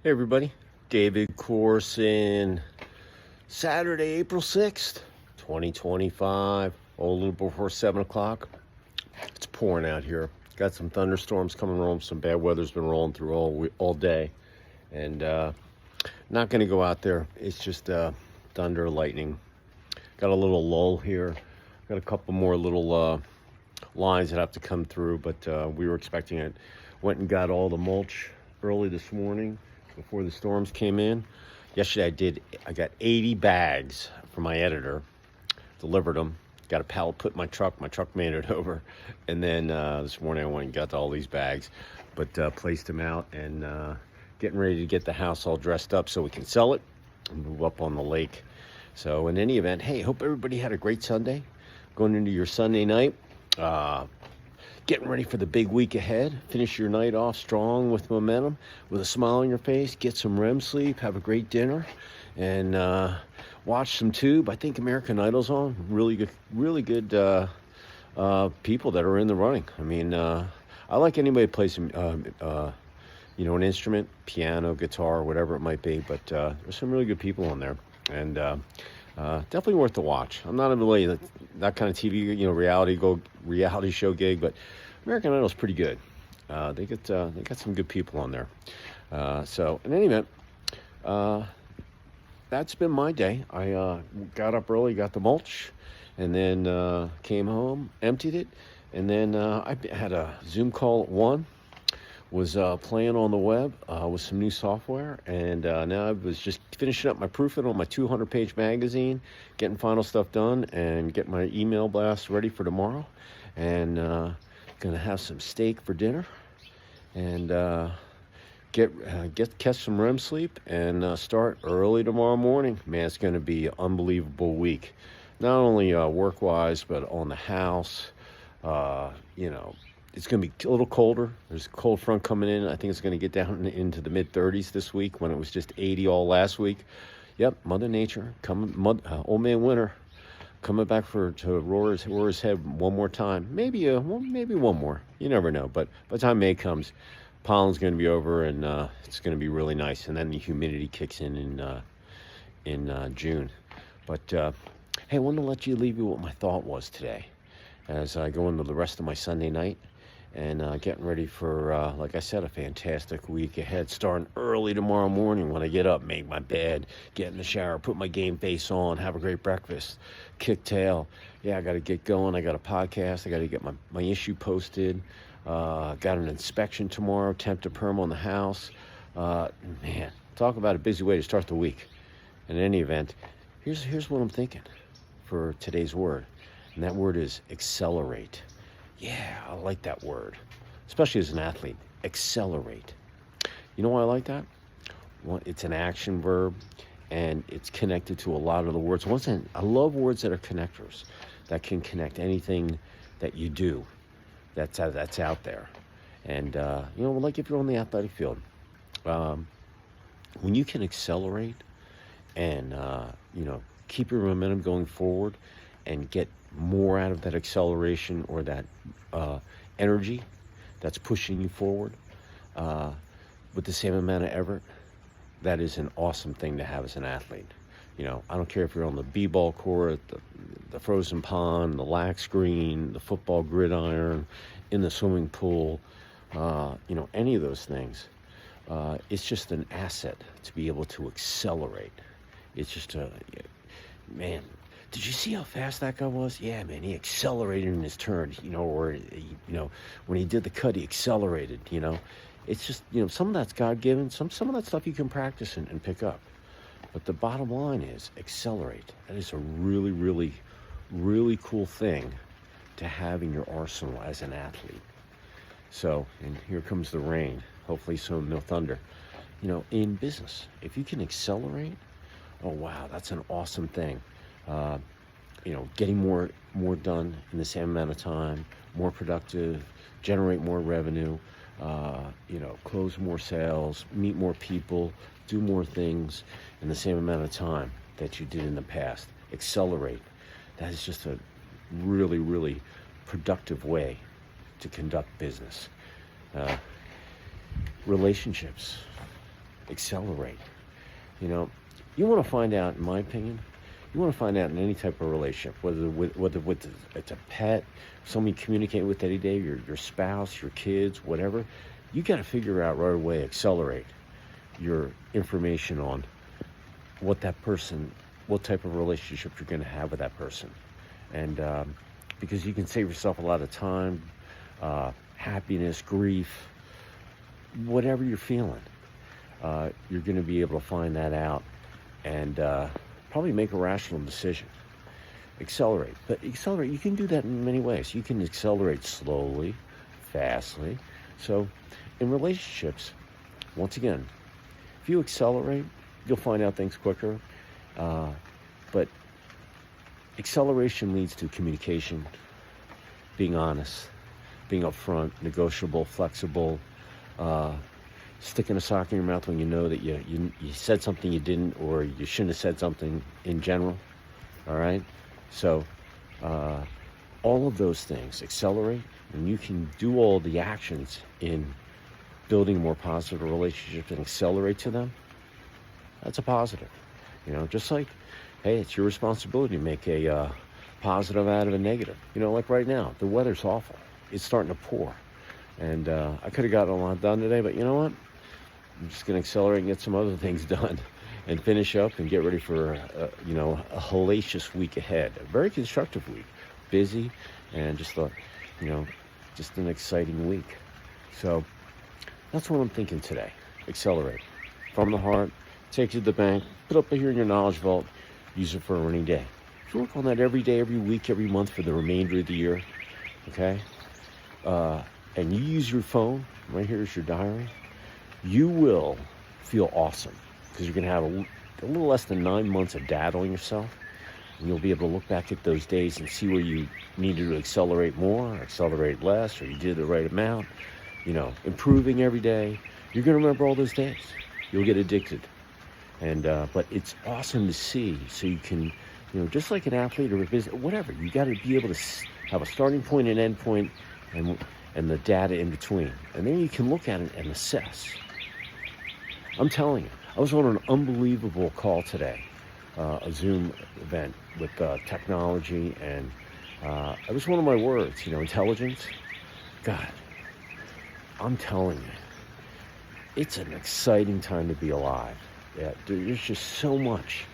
Hey everybody, David Corson, Saturday, April 6th, 2025, a little before 7 o'clock. It's pouring out here. Got some thunderstorms coming home, some bad weather's been rolling through all day. And not going to go out there. It's just thunder, lightning. Got a little lull here. Got a couple more little lines that have to come through, but we were expecting it. Went and got all the mulch early this morning before the storms came in. Yesterday I got 80 bags from my editor, delivered them, got a pallet put in my truck made it over, and then this morning I went and got all these bags, but placed them out and getting ready to get the house all dressed up so we can sell it and move up on the lake. So in any event, hey, hope everybody had a great Sunday, going into your Sunday night. Getting ready for the big week ahead. Finish your night off strong with momentum, with a smile on your face. Get some REM sleep, have a great dinner, and watch some Tube. I think American Idol's on. Really good people that are in the running. I mean, I like anybody who plays some, an instrument, piano, guitar, whatever it might be. But there's some really good people on there, and definitely worth the watch. I'm not really that kind of TV, reality show gig, but American Idol's pretty good. They got some good people on there. So in any event, that's been my day. I got up early, got the mulch, and then came home, emptied it, and then I had a Zoom call at 1. Was playing on the web with some new software, and now I was just finishing up my proofing on my 200-page magazine, getting final stuff done, and getting my email blast ready for tomorrow, and gonna have some steak for dinner, and catch some REM sleep, and start early tomorrow morning. Man, it's gonna be an unbelievable week, not only work-wise, but on the house. It's going to be a little colder. There's a cold front coming in. I think it's going to get down into the mid-30s this week when it was just 80 all last week. Yep, Mother Nature, old man winter, coming back to roar his head one more time. Maybe one more. You never know. But by the time May comes, pollen's going to be over, and it's going to be really nice. And then the humidity kicks in June. But hey, I wanted to leave you what my thought was today as I go into the rest of my Sunday night. And getting ready for, like I said, a fantastic week ahead. Starting early tomorrow morning when I get up, make my bed, get in the shower, put my game face on, have a great breakfast, kick tail. Yeah, I got to get going. I got a podcast. I got to get my issue posted. Got an inspection tomorrow, temp to perm on the house. Man, talk about a busy way to start the week. In any event, here's what I'm thinking for today's word. And that word is accelerate. Yeah, I like that word, especially as an athlete. Accelerate. You know why I like that? Well, it's an action verb, and it's connected to a lot of the words. Once again, I love words that are connectors, that can connect anything that you do that's out there. And, like if you're on the athletic field, when you can accelerate and, keep your momentum going forward and get more out of that acceleration or that energy that's pushing you forward with the same amount of effort, that is an awesome thing to have as an athlete. I don't care if you're on the b-ball court, the frozen pond, the lax green, the football gridiron, in the swimming pool, any of those things. It's just an asset to be able to accelerate. It's just man, did you see how fast that guy was? Yeah, man, he accelerated in his turn, or, when he did the cut, he accelerated, It's just, some of that's God-given, some of that stuff you can practice and pick up. But the bottom line is accelerate. That is a really, really, really cool thing to have in your arsenal as an athlete. So, and here comes the rain. Hopefully soon, no thunder. In business, if you can accelerate, oh, wow, that's an awesome thing. Getting more done in the same amount of time, more productive, generate more revenue, close more sales, meet more people, do more things in the same amount of time that you did in the past. Accelerate. That is just a really, really productive way to conduct business. Relationships. accelerate. You know, you want to find out, in my opinion, you want to find out in any type of relationship, whether it's a pet, someone you communicate with every day, your spouse, your kids, whatever. You got to figure out right away, accelerate your information on what that person, what type of relationship you're going to have with that person. And because you can save yourself a lot of time, happiness, grief, whatever you're feeling, you're going to be able to find that out and probably make a rational decision. Accelerate. But accelerate, you can do that in many ways. You can accelerate slowly, fastly. So in relationships, once again, if you accelerate, you'll find out things quicker. But acceleration leads to communication, being honest, being upfront, negotiable, flexible, sticking a sock in your mouth when you know that you said something you didn't, or you shouldn't have said something in general. All right? So all of those things accelerate, and you can do all the actions in building a more positive relationship and accelerate to them. That's a positive. You know, just like, hey, it's your responsibility to make a positive out of a negative. You know, like right now, the weather's awful. It's starting to pour. And I could have gotten a lot done today, but you know what? I'm just going to accelerate and get some other things done and finish up and get ready for, a hellacious week ahead. A very constructive week. Busy and just an exciting week. So that's what I'm thinking today. Accelerate. From the heart, take it to the bank, put up here in your knowledge vault, use it for a rainy day. If you work on that every day, every week, every month for the remainder of the year, okay? And you use your phone, right here is your diary, you will feel awesome because you're going to have a little less than 9 months of data on yourself. And you'll be able to look back at those days and see where you needed to accelerate more, or accelerate less, or you did the right amount, improving every day. You're going to remember all those days. You'll get addicted. And but it's awesome to see. So you can, just like an athlete or a business, whatever, you got to be able to have a starting point and end point and the data in between. And then you can look at it and assess. I'm telling you, I was on an unbelievable call today, a Zoom event with technology, and it was one of my words, intelligence. God, I'm telling you, it's an exciting time to be alive. Yeah, there's just so much,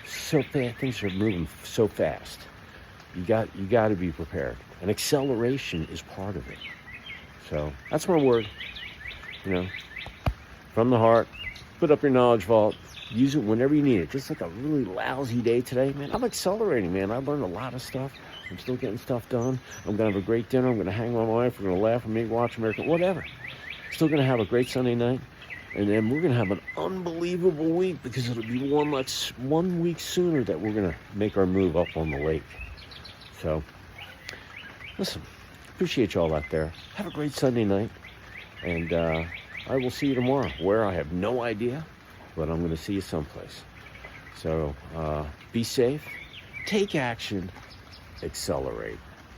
so fast. Things are moving so fast. You got to be prepared, and acceleration is part of it. So that's my word. From the heart. Put up your knowledge vault. Use it whenever you need it. Just like a really lousy day today, man. I'm accelerating, man. I've learned a lot of stuff. I'm still getting stuff done. I'm gonna have a great dinner. I'm gonna hang with my wife. We're gonna laugh and maybe watch American, whatever. Still gonna have a great Sunday night. And then we're going to have an unbelievable week because it'll be 1 week sooner that we're going to make our move up on the lake. So, listen, appreciate y'all out there. Have a great Sunday night. And I will see you tomorrow. Where, I have no idea, but I'm going to see you someplace. So, be safe, take action, accelerate.